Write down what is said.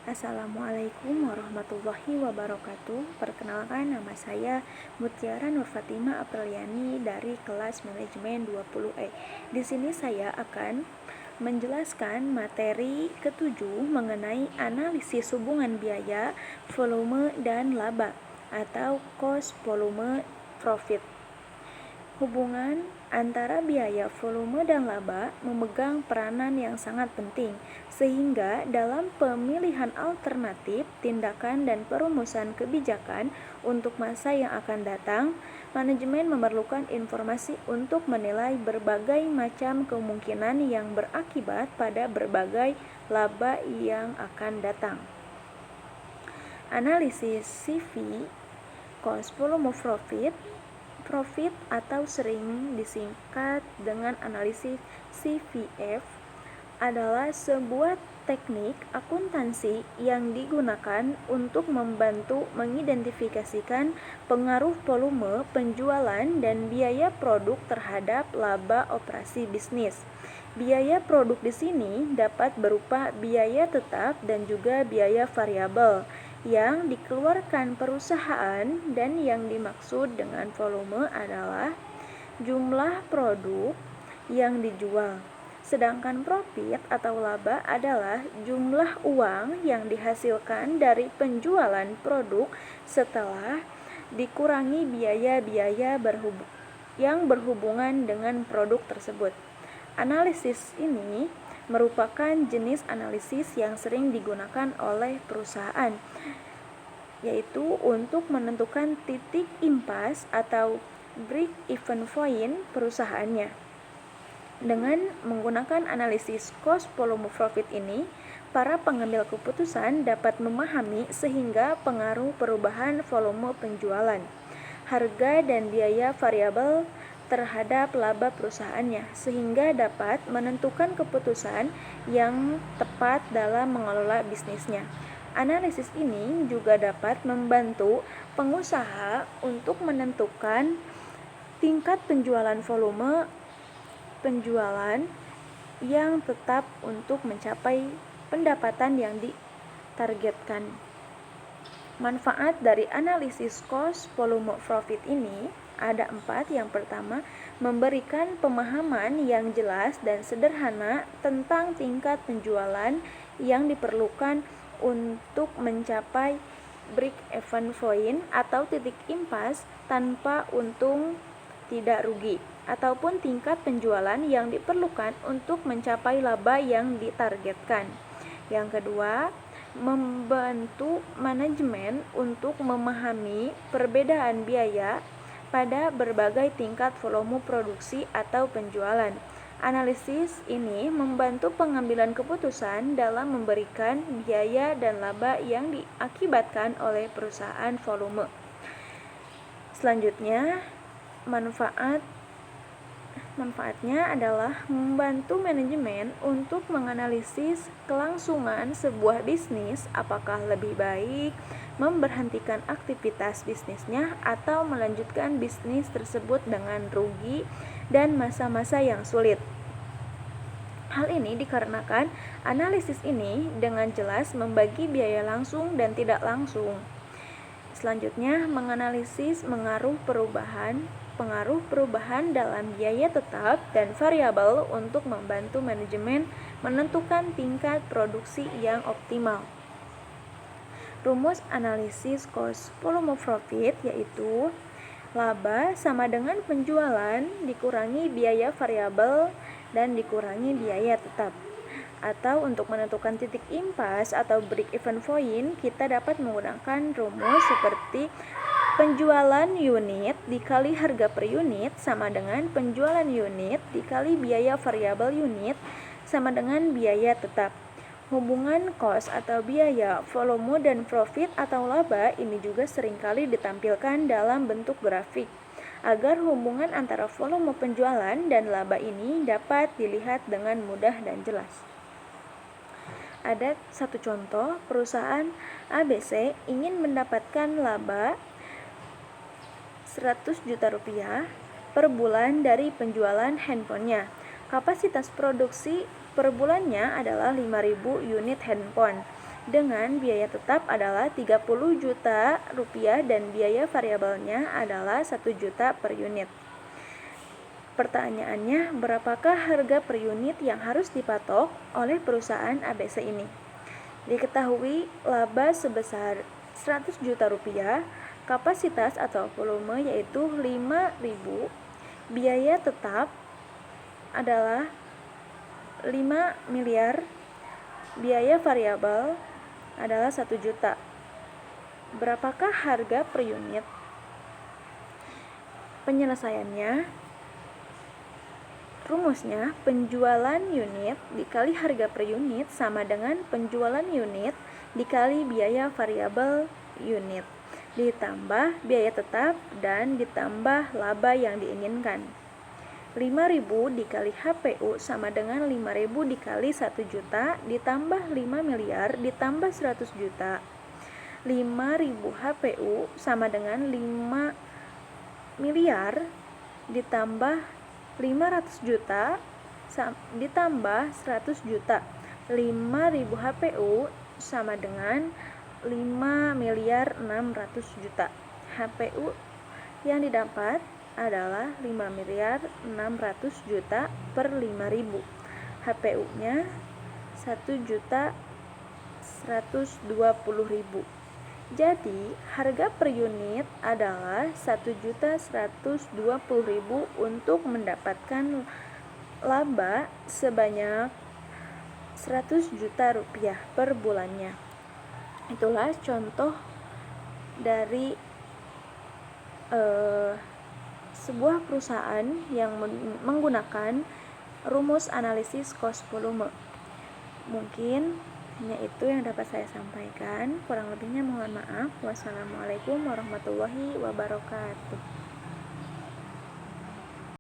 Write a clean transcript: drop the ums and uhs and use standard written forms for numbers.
Assalamualaikum warahmatullahi wabarakatuh. Perkenalkan, nama saya Mutiara Nur Fatima Apriliani dari kelas manajemen 20E. Di sini saya akan menjelaskan materi ketujuh mengenai analisis hubungan biaya, volume, dan laba atau cost, volume, profit. Hubungan antara biaya, volume, dan laba memegang peranan yang sangat penting, sehingga dalam pemilihan alternatif, tindakan, dan perumusan kebijakan untuk masa yang akan datang, manajemen memerlukan informasi untuk menilai berbagai macam kemungkinan yang berakibat pada berbagai laba yang akan datang. Analisis CV, cost, volume, profit atau sering disingkat dengan analisis CVF adalah sebuah teknik akuntansi yang digunakan untuk membantu mengidentifikasikan pengaruh volume penjualan dan biaya produk terhadap laba operasi bisnis. Biaya produk di sini dapat berupa biaya tetap dan juga biaya variabel yang dikeluarkan perusahaan, dan yang dimaksud dengan volume adalah jumlah produk yang dijual. Sedangkan profit atau laba adalah jumlah uang yang dihasilkan dari penjualan produk setelah dikurangi biaya-biaya yang berhubungan dengan produk tersebut. Analisis ini merupakan jenis analisis yang sering digunakan oleh perusahaan, yaitu untuk menentukan titik impas atau break-even point perusahaannya. Dengan menggunakan analisis cost, volume, profit ini, para pengambil keputusan dapat memahami sehingga pengaruh perubahan volume penjualan, harga, dan biaya variabel terhadap laba perusahaannya, sehingga dapat menentukan keputusan yang tepat dalam mengelola bisnisnya. Analisis ini juga dapat membantu pengusaha untuk menentukan tingkat penjualan, volume penjualan yang tetap untuk mencapai pendapatan yang ditargetkan. Manfaat dari analisis cost, volume, profit ini ada 4. Yang pertama, memberikan pemahaman yang jelas dan sederhana tentang tingkat penjualan yang diperlukan untuk mencapai break-even point atau titik impas tanpa untung tidak rugi, ataupun tingkat penjualan yang diperlukan untuk mencapai laba yang ditargetkan. Yang kedua, membantu manajemen untuk memahami perbedaan biaya pada berbagai tingkat volume produksi atau penjualan. Analisis ini membantu pengambilan keputusan dalam memberikan biaya dan laba yang diakibatkan oleh perusahaan volume. Selanjutnya, manfaatnya adalah membantu manajemen untuk menganalisis kelangsungan sebuah bisnis, apakah lebih baik memberhentikan aktivitas bisnisnya atau melanjutkan bisnis tersebut dengan rugi dan masa-masa yang sulit. Hal ini dikarenakan analisis ini dengan jelas membagi biaya langsung dan tidak langsung. Selanjutnya, menganalisis pengaruh perubahan dalam biaya tetap dan variabel untuk membantu manajemen menentukan tingkat produksi yang optimal. Rumus analisis cost, volume, profit yaitu laba sama dengan penjualan dikurangi biaya variabel dan dikurangi biaya tetap. Atau untuk menentukan titik impas atau break-even point, kita dapat menggunakan rumus seperti penjualan unit dikali harga per unit sama dengan penjualan unit dikali biaya variabel unit sama dengan biaya tetap. Hubungan cost atau biaya, volume, dan profit atau laba ini juga seringkali ditampilkan dalam bentuk grafik, agar hubungan antara volume penjualan dan laba ini dapat dilihat dengan mudah dan jelas. Ada satu contoh, perusahaan ABC ingin mendapatkan laba 100 juta rupiah per bulan dari penjualan handphonenya. Kapasitas produksi per bulannya adalah 5.000 unit handphone. dengan biaya tetap adalah 30 juta rupiah dan biaya variabelnya adalah 1 juta per unit. Pertanyaannya, berapakah harga per unit yang harus dipatok oleh perusahaan ABC ini? Diketahui laba sebesar 100 juta rupiah, kapasitas atau volume yaitu 5.000, biaya tetap adalah 5 miliar, biaya variabel adalah 1 juta. Berapakah harga per unit? Penyelesaiannya, rumusnya penjualan unit dikali harga per unit sama dengan penjualan unit dikali biaya variabel unit ditambah biaya tetap dan ditambah laba yang diinginkan. 5.000 dikali HPU sama dengan 5.000 dikali 1 juta ditambah 5 miliar ditambah 100 juta. 5.000 HPU sama dengan 5 miliar ditambah 500 juta ditambah 100 juta. 5.000 HPU sama dengan 5 miliar 600 juta. HPU yang didapat adalah 5 miliar 600 juta per 5.000. HPU-nya 1 juta 120.000. Jadi, harga per unit adalah 1.120.000 untuk mendapatkan laba sebanyak 100 juta rupiah per bulannya. Itulah contoh dari sebuah perusahaan yang menggunakan rumus analisis cost volume. Mungkin hanya itu yang dapat saya sampaikan. Kurang lebihnya mohon maaf. Wassalamualaikum warahmatullahi wabarakatuh.